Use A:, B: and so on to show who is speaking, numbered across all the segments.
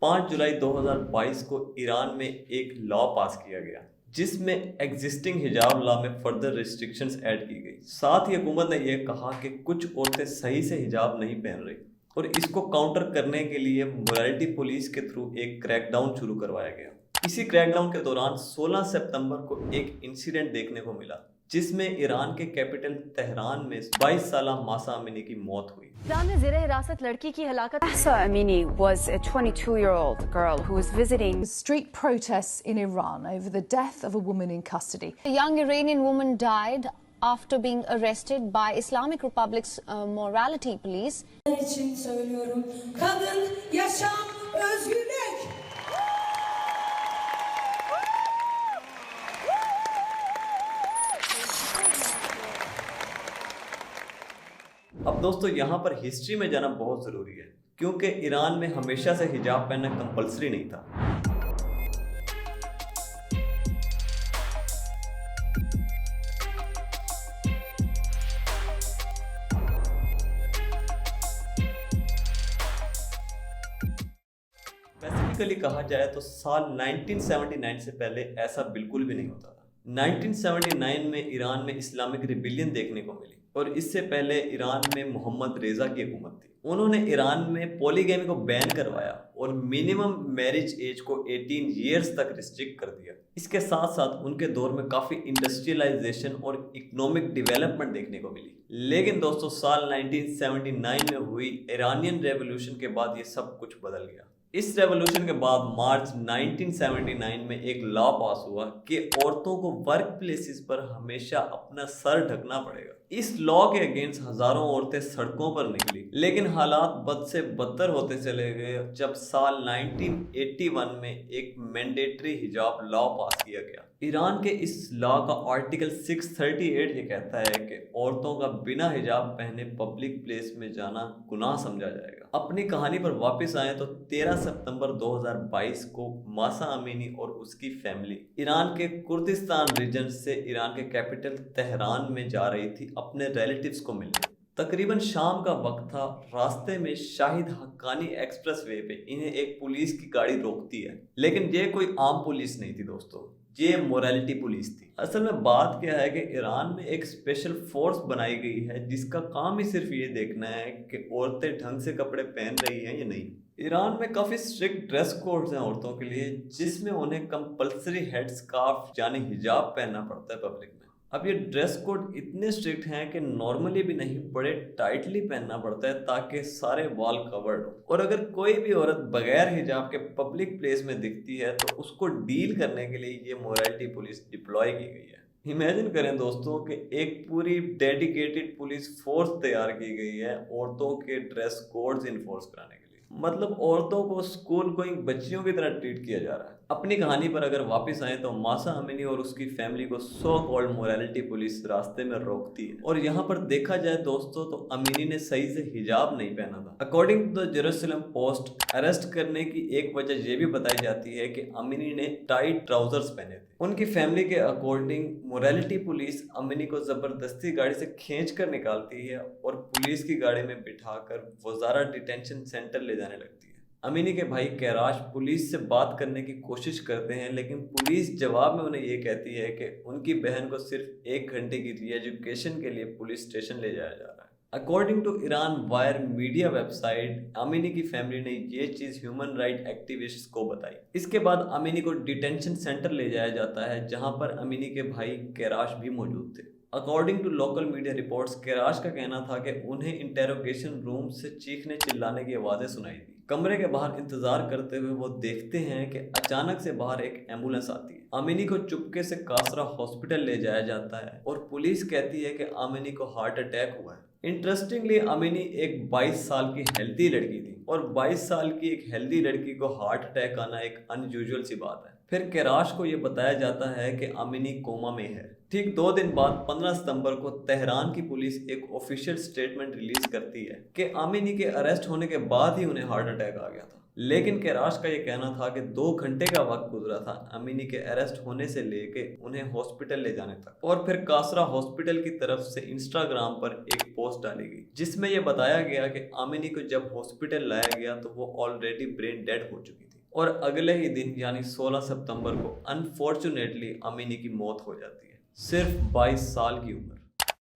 A: 5 जुलाई 2022 को ईरान में एक लॉ पास किया गया जिसमें एग्जिस्टिंग हिजाब लॉ में फर्दर रिस्ट्रिक्शंस ऐड की गई। साथ ही हुकूमत ने यह कहा कि कुछ औरतें सही से हिजाब नहीं पहन रही और इसको काउंटर करने के लिए मोरालिटी पुलिस के थ्रू एक क्रैकडाउन शुरू करवाया गया। इसी क्रैकडाउन के दौरान 16 सितंबर को एक इंसिडेंट देखने को मिला जिसमें ईरान के कैपिटल तेहरान में 22 साल मासा अमीनी की मौत हुई।
B: ईरान में ज़ेरे हिरासत लड़की की हलाकत।
C: Mahsa Amini was a 22-year-old girl who was visiting
D: street protests in Iran over the death of a woman in custody.
B: A young Iranian woman died after being arrested by Islamic Republic's morality police.
E: için söylüyorum. Kadın, yaşam, özgürlük.
A: अब दोस्तों यहाँ पर history में जाना बहुत ज़रूरी है क्योंकि ईरान में हमेशा से हिजाब पहनना कंपलसरी नहीं था। स्पेसिफिकली कहा जाए तो साल 1979 से पहले ऐसा बिल्कुल भी नहीं होता था। 1979 में ईरान में इस्लामिक रिबिलियन देखने को मिली और इससे पहले ईरान में मोहम्मद रेजा की हुकूमत थी। उन्होंने ईरान में पॉलीगैमी को बैन करवाया और मिनिमम मैरिज एज को 18 ईयर्स तक रिस्ट्रिक्ट कर दिया। इसके साथ साथ उनके दौर में काफ़ी इंडस्ट्रियलाइजेशन और इकोनॉमिक डेवलपमेंट देखने को मिली। लेकिन दोस्तों साल 1979 में हुई ईरानियन रेवोल्यूशन के बाद ये सब कुछ बदल गया। इस रेवोल्यूशन के बाद मार्च 1979 में एक लॉ पास हुआ कि औरतों को वर्क प्लेसेस पर हमेशा अपना सर ढकना पड़ेगा। इस लॉ के अगेंस्ट हजारों औरतें सड़कों पर निकली, लेकिन हालात बद से बदतर होते चले गए जब साल 1981 में एक मैंडेटरी हिजाब लॉ पास किया गया। ईरान के इस लॉ का आर्टिकल 638 ये कहता है कि औरतों का बिना हिजाब पहने पब्लिक प्लेस में जाना गुनाह समझा जाएगा। अपनी कहानी पर वापस आए तो 13 सितंबर 2022 को मासा अमीनी और उसकी फैमिली ईरान के कुर्दिस्तान रीजन से ईरान के कैपिटल तेहरान में जा रही थी अपने रिलेटिव्स को मिलने। तकरीबन शाम का वक्त था। रास्ते में शाहिद हक्कानी एक्सप्रेस वे पे इन्हें एक पुलिस की गाड़ी रोकती है, लेकिन ये कोई आम पुलिस नहीं थी दोस्तों, ये मोरालिटी पुलिस थी। असल में बात क्या है कि ईरान में एक स्पेशल फोर्स बनाई गई है जिसका काम ही सिर्फ ये देखना है कि औरतें ढंग से कपड़े पहन रही हैं या नहीं। ईरान में काफ़ी स्ट्रिक्ट ड्रेस कोड्स हैं औरतों के लिए, जिसमें उन्हें कंपलसरी हेड स्कार्फ यानी हिजाब पहनना पड़ता है पब्लिक में। अब ये ड्रेस कोड इतने स्ट्रिक्ट हैं कि नॉर्मली भी नहीं, बड़े टाइटली पहनना पड़ता है ताकि सारे वॉल कवर्ड हो। और अगर कोई भी औरत बगैर हिजाब के पब्लिक प्लेस में दिखती है तो उसको डील करने के लिए ये मोरालिटी पुलिस डिप्लॉय की गई है। इमेजिन करें दोस्तों कि एक पूरी डेडिकेटेड पुलिस फोर्स तैयार की गई है औरतों के ड्रेस कोड्स इन्फोर्स कराने के लिए। मतलब औरतों को स्कूल गोइंग बच्चियों की तरह ट्रीट किया जा रहा है। अपनी कहानी पर अगर वापस आए तो मासा अमीनी और उसकी फैमिली को सो कॉल्ड मोरालिटी पुलिस रास्ते में रोकती है और यहाँ पर देखा जाए दोस्तों तो अमीनी ने सही से हिजाब नहीं पहना था। According to the Jerusalem Post arrest करने की एक वजह ये भी बताई जाती है कि अमीनी ने टाइट ट्राउजर्स पहने थे। उनकी फैमिली के अकॉर्डिंग मोरालिटी पुलिस अमीनी को जबरदस्ती गाड़ी से खींच कर निकालती है और पुलिस की गाड़ी में बिठाकर वजारा डिटेंशन सेंटर ले जाने लगती है। अमीनी के भाई कैराश पुलिस से बात करने की कोशिश करते हैं, लेकिन पुलिस जवाब में उन्हें ये कहती है कि उनकी बहन को सिर्फ 1 घंटे की री एजुकेशन के लिए पुलिस स्टेशन ले जाया जा रहा है। According to Iran wire media website, Amini की फैमिली ने ये चीज़ ह्यूमन राइट एक्टिविस्ट्स को बताई। इसके बाद अमीनी को डिटेंशन सेंटर ले जाया जाता है जहाँ पर अमीनी के भाई कैराश भी मौजूद थे। According to local media reports, कैराश का कहना था कि उन्हें इंटेरोगेशन रूम से चीखने चिल्लाने की आवाज़ें सुनाई दी। कमरे के बाहर इंतजार करते हुए वो देखते हैं कि अचानक से बाहर एक एम्बुलेंस आती है। अमीनी को चुपके से कासरा हॉस्पिटल ले जाया जाता है और पुलिस कहती है कि अमीनी को हार्ट अटैक हुआ है। इंटरेस्टिंगली अमीनी एक 22 साल की हेल्दी लड़की थी और 22 साल की एक हेल्दी लड़की को हार्ट अटैक आना एक अनयूजुअल सी बात है। फिर कैराश को ये बताया जाता है कि अमीनी कोमा में है। ठीक 2 दिन बाद 15 सितंबर को तेहरान की पुलिस एक ऑफिशियल स्टेटमेंट रिलीज करती है कि अमीनी के अरेस्ट होने के बाद ही उन्हें हार्ट अटैक आ गया था। लेकिन कैराश का ये कहना था कि 2 घंटे का वक्त गुजरा था अमीनी के अरेस्ट होने से लेके उन्हें हॉस्पिटल ले जाने तक। और फिर कासरा हॉस्पिटल की तरफ से इंस्टाग्राम पर एक पोस्ट डाली गई जिसमें यह बताया गया कि अमीनी को जब हॉस्पिटल लाया गया तो वो ऑलरेडी ब्रेन डेड हो चुकी थी। और अगले ही दिन यानी 16 सितंबर को अनफॉर्चुनेटली अमीनी की मौत हो जाती है, सिर्फ 22 साल की उम्र।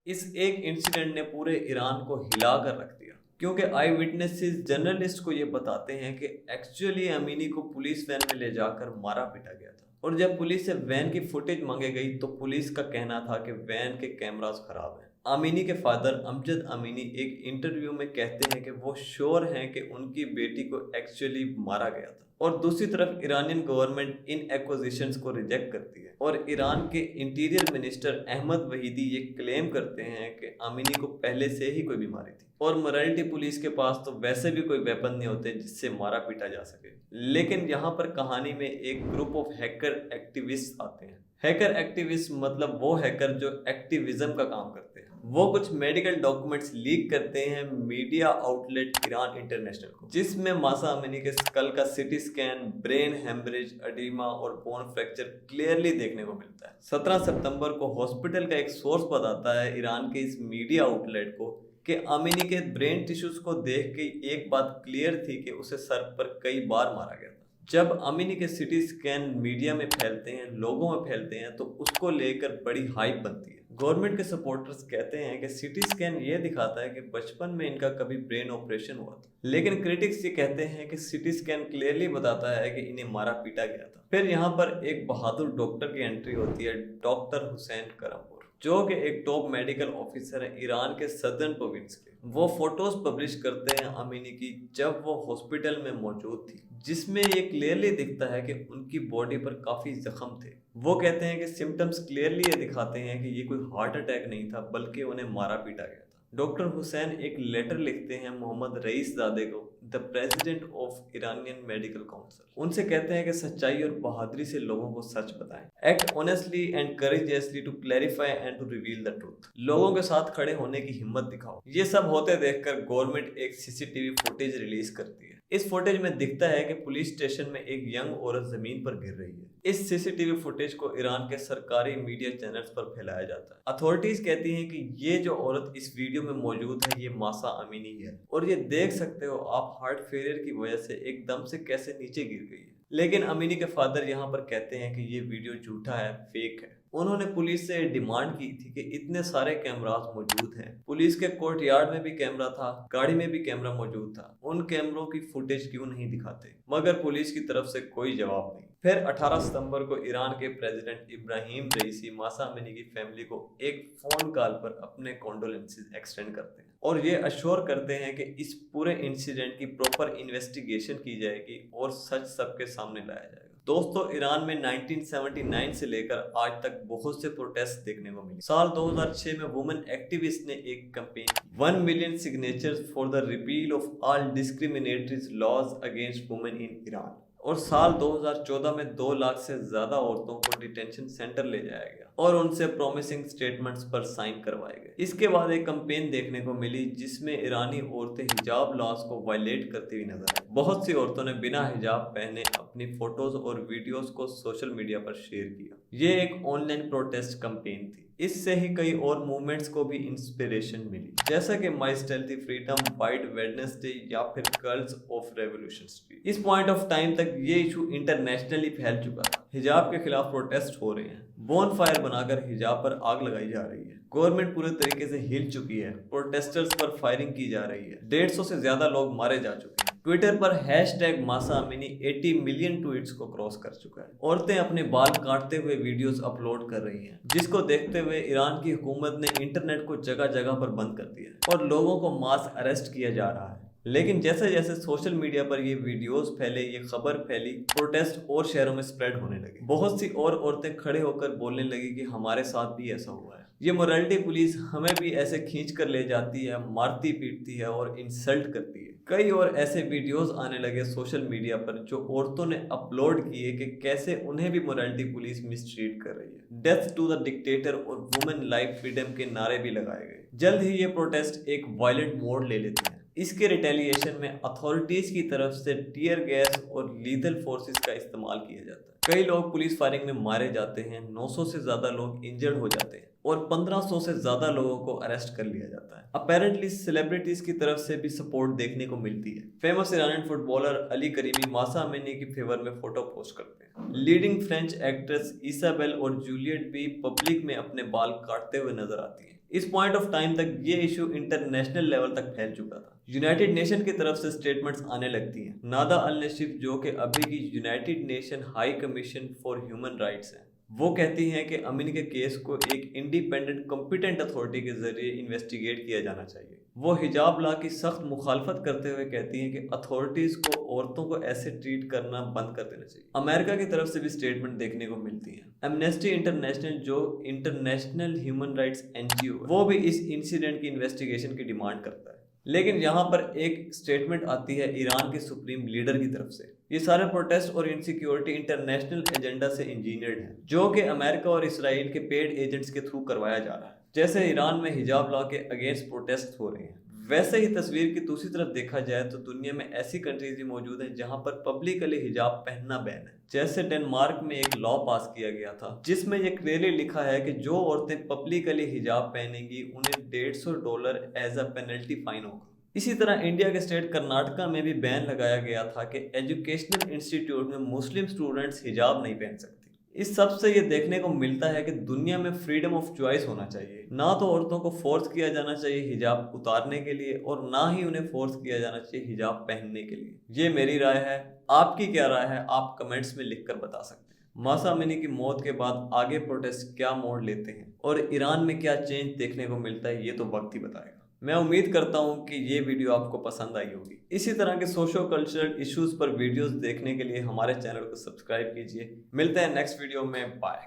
A: इस एक इंसिडेंट ने पूरे ईरान को हिला कर रख दिया, क्योंकि आई विटनेसेस जर्नलिस्ट को ये बताते हैं कि एक्चुअली अमीनी को पुलिस वैन में ले जाकर मारा पीटा गया था, और जब पुलिस से वैन की फुटेज मांगी गई तो पुलिस का कहना था कि वैन के कैमरास खराब हैं। अमीनी के फादर अमजद अमीनी एक इंटरव्यू में कहते हैं कि वो श्योर हैं कि उनकी बेटी को एक्चुअली मारा गया था। और दूसरी तरफ ईरानियन गवर्नमेंट इन एक्विजिशंस को रिजेक्ट करती है, और ईरान के इंटीरियर मिनिस्टर अहमद वहीदी ये क्लेम करते हैं कि अमीनी को पहले से ही कोई बीमारी थी, और मोरालिटी पुलिस के पास तो वैसे भी कोई वेपन नहीं होते जिससे मारा पीटा जा सके। लेकिन यहाँ पर कहानी में एक ग्रुप ऑफ हैकर एक्टिविस्ट आते हैं। हैकर एक्टिविस्ट मतलब वो हैकर जो एक्टिविज्म का काम करते हैं। वो कुछ मेडिकल डॉक्यूमेंट्स लीक करते हैं मीडिया आउटलेट ईरान इंटरनेशनल को, जिसमें मासा अमीनी के स्कल का CT scan, brain haemorrhage, oedema और बोन फ्रैक्चर क्लियरली देखने को मिलता है। 17 सितंबर को हॉस्पिटल का एक सोर्स बताता है ईरान के इस मीडिया आउटलेट को कि अमीनी के ब्रेन टिश्यूज को देख के एक बात क्लियर थी कि उसे सर पर कई बार मारा गया था। जब अमीनी के सिटी स्कैन मीडिया में फैलते हैं, लोगों में फैलते हैं, तो उसको लेकर बड़ी हाइप बनती है। गवर्नमेंट के सपोर्टर्स कहते हैं कि सिटी स्कैन ये दिखाता है कि बचपन में इनका कभी ब्रेन ऑपरेशन हुआ था, लेकिन क्रिटिक्स ये कहते हैं कि सिटी स्कैन क्लियरली बताता है कि इन्हें मारा पीटा गया था। फिर यहाँ पर एक बहादुर डॉक्टर की एंट्री होती है, डॉक्टर हुसैन करमपुर, जो कि एक टॉप मेडिकल ऑफिसर है ईरान के सदर्न प्रोविंस के। वो फोटोज पब्लिश करते हैं अमीनी की जब वो हॉस्पिटल में मौजूद थी, जिसमें ये क्लियरली दिखता है कि उनकी बॉडी पर काफी जख्म थे। वो कहते हैं कि सिम्टम्स क्लियरली ये दिखाते हैं कि ये कोई हार्ट अटैक नहीं था, बल्कि उन्हें मारा पीटा गया था। डॉक्टर हुसैन एक लेटर लिखते हैं मोहम्मद रईस ज़ादे को, the president of Iranian medical council. उनसे कहते हैं कि सच्चाई और बहादुरी से लोगों को सच बताएं, act honestly and courageously to clarify and to reveal the truth. लोगों के साथ खड़े होने की हिम्मत दिखाओ। ये सब होते देखकर गवर्नमेंट एक सीसीटीवी फुटेज रिलीज करती है। इस फुटेज में दिखता है कि पुलिस स्टेशन में एक यंग औरत जमीन पर गिर रही है। इस सीसीटीवी फुटेज को ईरान के सरकारी मीडिया चैनल्स पर फैलाया जाता है। अथॉरिटीज कहती हैं कि ये जो औरत इस वीडियो में मौजूद है, ये मासा अमीनी है, और ये देख सकते हो आप हार्ट फेलियर की वजह से एकदम से कैसे नीचे गिर गई है। लेकिन अमीनी के फादर यहाँ पर कहते हैं कि ये वीडियो झूठा है, फेक है। उन्होंने पुलिस से डिमांड की थी कि इतने सारे कैमरास मौजूद हैं, पुलिस के कोर्ट यार्ड में भी कैमरा था, गाड़ी में भी कैमरा मौजूद था, उन कैमरों की फुटेज क्यों नहीं दिखाते? मगर पुलिस की तरफ से कोई जवाब नहीं। फिर 18 सितंबर को ईरान के प्रेसिडेंट इब्राहिम रईसी मासा अमीनी की फैमिली को एक फोन कॉल पर अपने कॉन्डोलेंसेस एक्सटेंड करते हैं और ये अश्योर करते हैं कि इस पूरे इंसिडेंट की प्रॉपर इन्वेस्टिगेशन की जाएगी और सच सबके सामने लाया जाएगा। दोस्तों, ईरान में 1979 से लेकर आज तक बहुत से प्रोटेस्ट देखने को मिले। साल 2006 में वुमेन एक्टिविस्ट ने एक कैंपेन की, 1 million signatures for the repeal of all discriminatory laws against women in Iran. और साल 2014 में 2 लाख से ज्यादा औरतों को डिटेंशन सेंटर ले जाया गया और उनसे प्रॉमिसिंग स्टेटमेंट्स पर साइन करवाए गए। इसके बाद एक कैंपेन देखने को मिली जिसमें ईरानी औरतें हिजाब लॉज को वायलेट करती हुई नजर आई। बहुत सी औरतों ने बिना हिजाब पहने अपनी फोटोज और वीडियोस को सोशल मीडिया पर शेयर किया। ये एक ऑनलाइन प्रोटेस्ट कैंपेन थी। इससे ही कई और मूवमेंट्स को भी इंस्पिरेशन मिली, जैसा कि माई स्टेल्थी फ्रीडम, वाइट वेडनेसडे या फिर गर्ल्स ऑफ रेवोल्यूशन स्ट्रीट। इस पॉइंट ऑफ टाइम तक ये इशू इंटरनेशनली फैल चुका था। हिजाब के खिलाफ प्रोटेस्ट हो रहे हैं, बोन फायर बनाकर हिजाब पर आग लगाई जा रही है, गवर्नमेंट पूरे तरीके से हिल चुकी है, प्रोटेस्टर्स पर फायरिंग की जा रही है, 150 से ज्यादा लोग मारे जा चुके हैं। ट्विटर पर हैशटैग मासा अमीनी 80 मिलियन ट्वीट्स को क्रॉस कर चुका है। औरतें अपने बाल काटते हुए वीडियोस अपलोड कर रही हैं, जिसको देखते हुए ईरान की हुकूमत ने इंटरनेट को जगह जगह पर बंद कर दिया और लोगों को मास अरेस्ट किया जा रहा है। लेकिन जैसे जैसे सोशल मीडिया पर ये वीडियोस फैले, ये खबर फैली, प्रोटेस्ट और शहरों में स्प्रेड होने लगे। बहुत सी और औरतें खड़े होकर बोलने लगी कि हमारे साथ भी ऐसा हुआ है। ये मोरालिटी पुलिस हमें भी ऐसे खींच कर ले जाती है, मारती पीटती है और इंसल्ट करती है। कई और ऐसे वीडियोस आने लगे सोशल मीडिया पर जो औरतों ने अपलोड किए कि कैसे उन्हें भी मोरालिटी पुलिस मिसट्रीट कर रही है। डेथ टू द डिक्टेटर और वुमेन लाइफ फ्रीडम के नारे भी लगाए गए। जल्द ही ये प्रोटेस्ट एक वायलेंट मोड़ ले लेते हैं। اس کے ریٹیلیشن میں اتھارٹیز کی طرف سے ٹیئر گیس اور لیتھل فورسز کا استعمال کیا جاتا ہے. کئی لوگ پولیس فائرنگ میں مارے جاتے ہیں, 900 سے زیادہ لوگ انجرڈ ہو جاتے ہیں اور 1500 سے زیادہ لوگوں کو اریسٹ کر لیا جاتا ہے. اپیرنٹلی سیلیبریٹیز کی طرف سے بھی سپورٹ دیکھنے کو ملتی ہے. فیمس ایرانین فٹ بالر علی کریمی ماسا امینی کی فیور میں فوٹو پوسٹ کرتے ہیں. لیڈنگ فرینچ ایکٹریس ایسابیل اور جولیٹ بھی پبلک میں اپنے بال کاٹتے ہوئے نظر آتی ہیں. اس پوائنٹ آف ٹائم تک یہ ایشو انٹرنیشنل لیول تک پھیل چکا تھا. یونائٹڈ نیشن کی طرف سے سٹیٹمنٹس آنے لگتی ہیں. نادا النشف جو کہ ابھی کی United nation high commission for human rights ہیں, وہ کہتی ہیں کہ امین کے کیس کو ایک انڈیپینڈنٹ کمپیٹنٹ اتھارٹی کے ذریعے انویسٹیگیٹ کیا جانا چاہیے. وہ حجاب لا کی سخت مخالفت کرتے ہوئے کہتی ہیں کہ اتھارٹیز کو عورتوں کو ایسے ٹریٹ کرنا بند کر دینا چاہیے. امریکہ کی طرف سے بھی سٹیٹمنٹ دیکھنے کو ملتی ہیں. ایمنسٹی انٹرنیشنل جو انٹرنیشنل ہیومن رائٹس NGO ہے, وہ بھی اس انسیڈنٹ کی انویسٹیگیشن کی ڈیمانڈ کرتا ہے. لیکن یہاں پر ایک سٹیٹمنٹ آتی ہے ایران کے سپریم لیڈر کی طرف سے. یہ سارے پروٹیسٹ اور انسیکیورٹی انٹرنیشنل ایجنڈا سے انجینئرڈ ہیں, جو کہ امریکہ اور اسرائیل کے پیڈ ایجنٹس کے تھرو کروایا جا رہا ہے. جیسے ایران میں حجاب لا کے اگینسٹ پروٹیسٹ ہو رہے ہیں, ویسے ہی تصویر کی دوسری طرف دیکھا جائے تو دنیا میں ایسی کنٹریز بھی موجود ہیں جہاں پر پبلکلی حجاب پہننا بین ہے. جیسے ڈنمارک میں ایک لا پاس کیا گیا تھا جس میں یہ کلیئرلی لکھا ہے کہ جو عورتیں پبلکلی حجاب پہنیں گی انہیں $150 ایز اے پینلٹی فائن ہوگا. اسی طرح انڈیا کے اسٹیٹ کرناٹکا میں بھی بین لگایا گیا تھا کہ ایجوکیشنل انسٹیٹیوٹ میں مسلم اسٹوڈنٹس حجاب نہیں پہن سکتی. اس سب سے یہ دیکھنے کو ملتا ہے کہ دنیا میں فریڈم آف چوائس ہونا چاہیے. نہ تو عورتوں کو فورس کیا جانا چاہیے حجاب اتارنے کے لیے اور نہ ہی انہیں فورس کیا جانا چاہیے حجاب پہننے کے لیے. یہ میری رائے ہے, آپ کی کیا رائے ہے آپ کمنٹس میں لکھ کر بتا سکتے ہیں. ماسا امینی کی موت کے بعد آگے پروٹیسٹ کیا موڑ لیتے ہیں اور ایران میں کیا چینج دیکھنے کو ملتا ہے یہ تو وقت ہی بتائے گا. میں امید کرتا ہوں کہ یہ ویڈیو آپ کو پسند آئی ہوگی. اسی طرح کے سوشو کلچرل ایشوز پر ویڈیوز دیکھنے کے لیے ہمارے چینل کو سبسکرائب کیجیے. ملتے ہیں نیکسٹ ویڈیو میں. بائے.